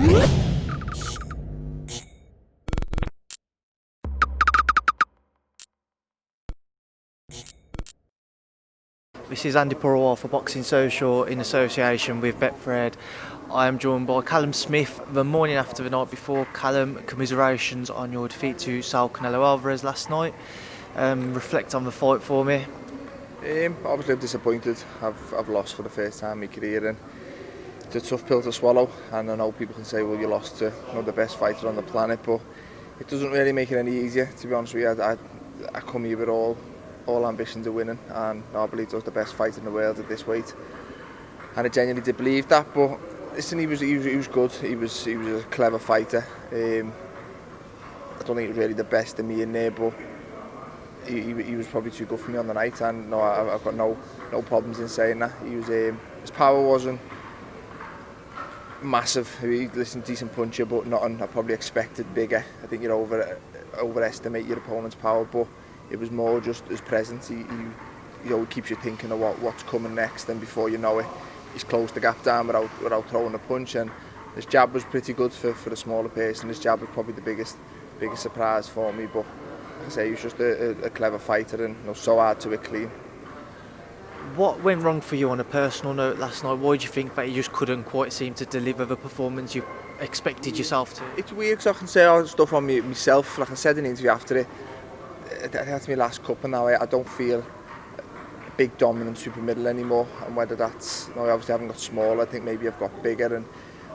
This is Andi Purewal for Boxing Social in association with Betfred. I am joined by Callum Smith the morning after the night before. Callum, commiserations on your defeat to Saul Canelo Alvarez last night. Reflect on the fight for me. Obviously I'm disappointed. I've lost for the first time in my career, and it's a tough pill to swallow, and I know people can say, well, you lost to the best fighter on the planet, but it doesn't really make it any easier, to be honest with you. I come here with all ambitions of winning, and I believe I was the best fighter in the world at this weight, and I genuinely did believe that. But listen, he was good. He was a clever fighter. I don't think he was really the best of me in there, but he was probably too good for me on the night, and no, I've got no problems in saying that. His power wasn't massive. He decent puncher, but nothing I probably expected bigger. I think you overestimate your opponent's power, but it was more just his presence. He always keeps you thinking of what's coming next, and before you know it, he's closed the gap down without throwing a punch. And his jab was pretty good for a smaller person. His jab was probably the biggest surprise for me. But like I say, he was just a clever fighter, and so hard to hit clean. What went wrong for you on a personal note last night? Why do you think that you just couldn't quite seem to deliver the performance you expected yourself to? It's weird because I can say all stuff on myself. Like I said in the interview after it, that's my last cup, and now I don't feel a big dominant super middle anymore. And whether that's, obviously I haven't got smaller, I think maybe I've got bigger,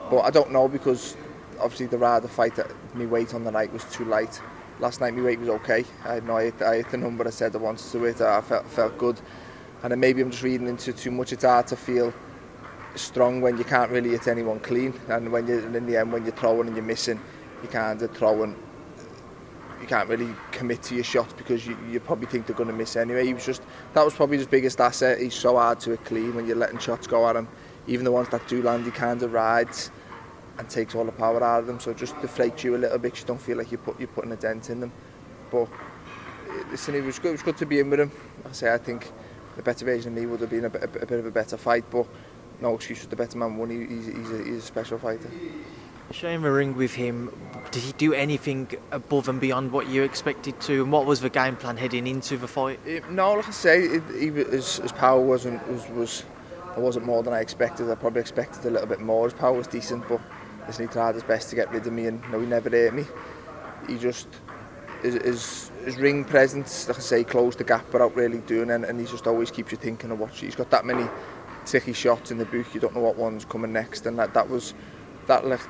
but I don't know, because obviously the rather fight that my weight on the night was too light. Last night my weight was okay. I hit the number I said I wanted to hit. I felt good, and then maybe I'm just reading into too much. It's hard to feel strong when you can't really hit anyone clean, and in the end when you're throwing and you're missing, you can't throw and you can't really commit to your shots because you probably think they're going to miss anyway. That was probably his biggest asset. He's so hard to hit clean when you're letting shots go at him. Even the ones that do land, he kind of rides and takes all the power out of them. So it just deflates you a little bit. You don't feel like you're putting a dent in them. But listen, it was good. It was good to be in with him. I think the better version of me would have been a bit of a better fight. But no excuse, the better man won. He's a special fighter. Sharing the ring with him, did he do anything above and beyond what you expected to, and what was the game plan heading into the fight? No, like I say, his power wasn't more than I expected. I probably expected a little bit more. His power was decent, but he tried his best to get rid of me, and he never hurt me. He just his ring presence, like I say, closed the gap without really doing it, and he just always keeps you thinking of what he's got. That many tricky shots in the book, you don't know what one's coming next, and that like.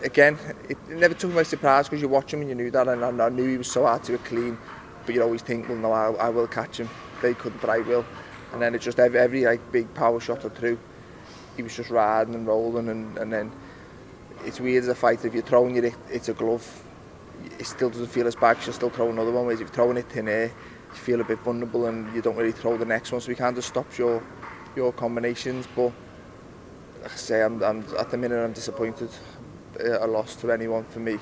Again, it never took me by surprise because you watch him and you knew that, and I knew he was so hard to hit clean, but you always think, well, no, I will catch him. They couldn't, but I will. And then it's just every like big power shot or through, he was just riding and rolling, and then it's weird as a fighter, if you're throwing it's a glove, it still doesn't feel as bad because you're still throwing another one, whereas if you're throwing it thin air, you feel a bit vulnerable and you don't really throw the next one, so he kind of stops your combinations. But like I say, I'm at the minute I'm disappointed. A loss to anyone for me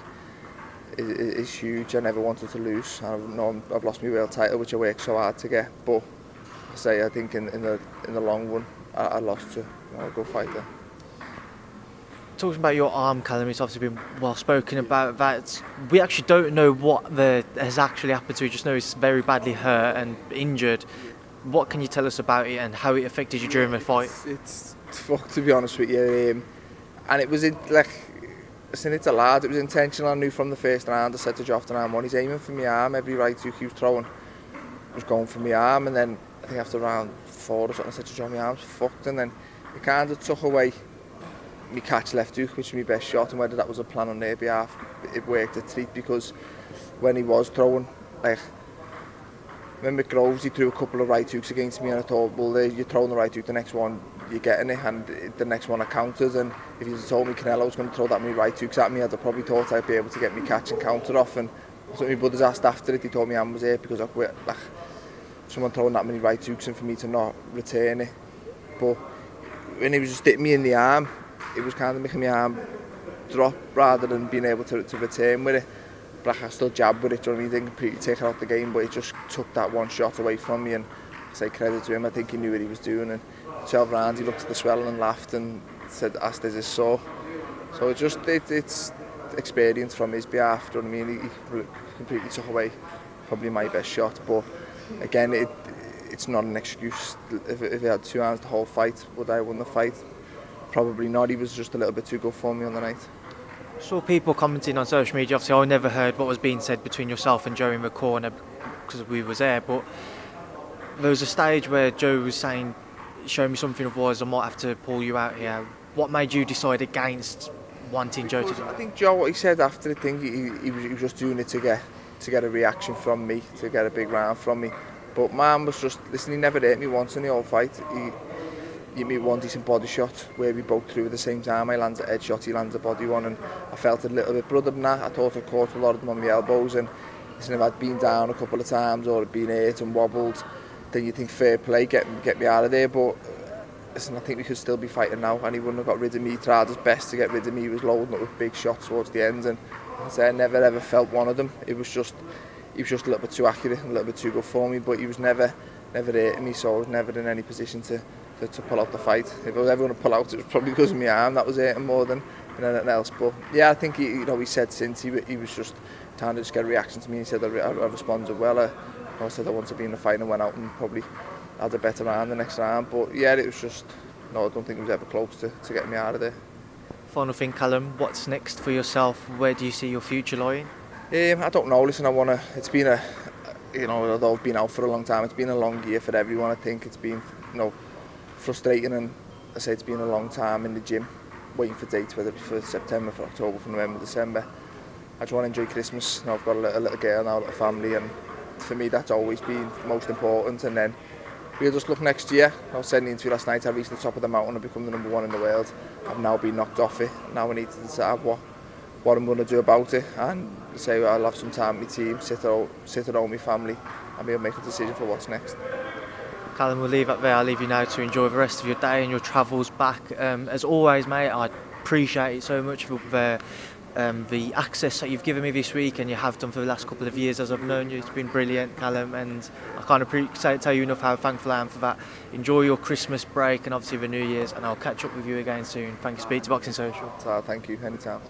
is huge. I never wanted to lose. I've lost my world title, which I worked so hard to get. But I think in the long run, I lost to a good fighter. Talking about your arm, Callum, it's obviously been well spoken about that. We actually don't know what has actually happened to you. We just know he's very badly hurt and injured. What can you tell us about it and how it affected you during the fight? It's fucked, to be honest with you. And it was it's a lad. It was intentional. I knew from the first round. I said to Joff, he's aiming for my arm. Every right hook he was throwing was going for my arm. And then I think after round 4 or something, I said to John, my arm's fucked. And then he kind of took away my catch left hook, which was my best shot. And whether that was a plan on their behalf, it worked a treat, because when he was throwing, like, remember Groves, he threw a couple of right hooks against me, and I thought, well, you're throwing the right hook, the next one you're getting it, and the next one I countered. And if you'd told me Canelo was going to throw that many right hooks at me, I'd have probably thought I'd be able to get me catch and counter off. And so my brothers asked after it, he told me I was there because I quit. Like, someone throwing that many right hooks and for me to not return it. But when he was just hitting me in the arm, it was kind of making my arm drop rather than being able to return with it. But I still jabbed with it, you know what I mean? Didn't completely take it out the game, but it just took that one shot away from me. And I say credit to him, I think he knew what he was doing. And 12 rounds, he looked at the swelling and laughed and said, "Asked, is this sore?" So it's experience from his behalf. Do you know what I mean? He completely took away probably my best shot, but again, it's not an excuse. If he had 2 hands the whole fight, would I have won the fight? Probably not. He was just a little bit too good for me on the night. Saw people commenting on social media. Obviously, I never heard what was being said between yourself and Joe in the corner because we was there. But there was a stage where Joe was saying, "Show me something, otherwise I might have to pull you out here." What made you decide against wanting Joe to do I that? think Joe, what he said after the thing, he was just doing it to get a reaction from me, to get a big round from me. But mine was just, listen, he never hit me once in the whole fight. He hit me one decent body shot where we both threw at the same time. I landed a head shot, he landed a body one, and I felt it a little bit. But other than that, I thought I caught a lot of them on my elbows, and listen, if I'd been down a couple of times or been hurt and wobbled, then you think fair play, get me out of there. But listen, I think we could still be fighting now, and he wouldn't have got rid of me. He tried his best to get rid of me. He was loading up with big shots towards the end, and I never ever felt one of them. He was just a little bit too accurate and a little bit too good for me, but he was never hurting me, so I was never in any position to pull out the fight. If I was ever going to pull out, it was probably because of my arm that was hurting more than anything else. But yeah, I think he said since he was just trying to just get a reaction to me. He said I responded well. I said I wanted to be in the fight and went out and probably had a better round the next round. But yeah, it was just, no, I don't think it was ever close to getting me out of there. Final thing, Callum, what's next for yourself? Where do you see your future lying? I don't know. Listen, it's been although I've been out for a long time, it's been a long year for everyone. I think it's been, frustrating, and I say it's been a long time in the gym, waiting for dates, whether it be for September, for October, for November, December. I just want to enjoy Christmas. I've got a little girl now, a little family, and for me that's always been most important. And then we'll just look next year. I was saying in the interview last night, I reached the top of the mountain and become the #1 in the world. I've now been knocked off it. Now I need to decide what I'm going to do about it, and say I'll have some time with my team, sit at home with my family, and be able to make a decision for what's next. Callum, we'll leave it there. I'll leave you now to enjoy the rest of your day and your travels back. As always, mate, I appreciate it so much for the access that you've given me this week, and you have done for the last couple of years as I've known you. It's been brilliant, Callum, and I can't tell you enough how thankful I am for that. Enjoy your Christmas break and obviously the New Year's, and I'll catch up with you again soon. Thank you, Speak to Boxing Social. So, thank you, anytime.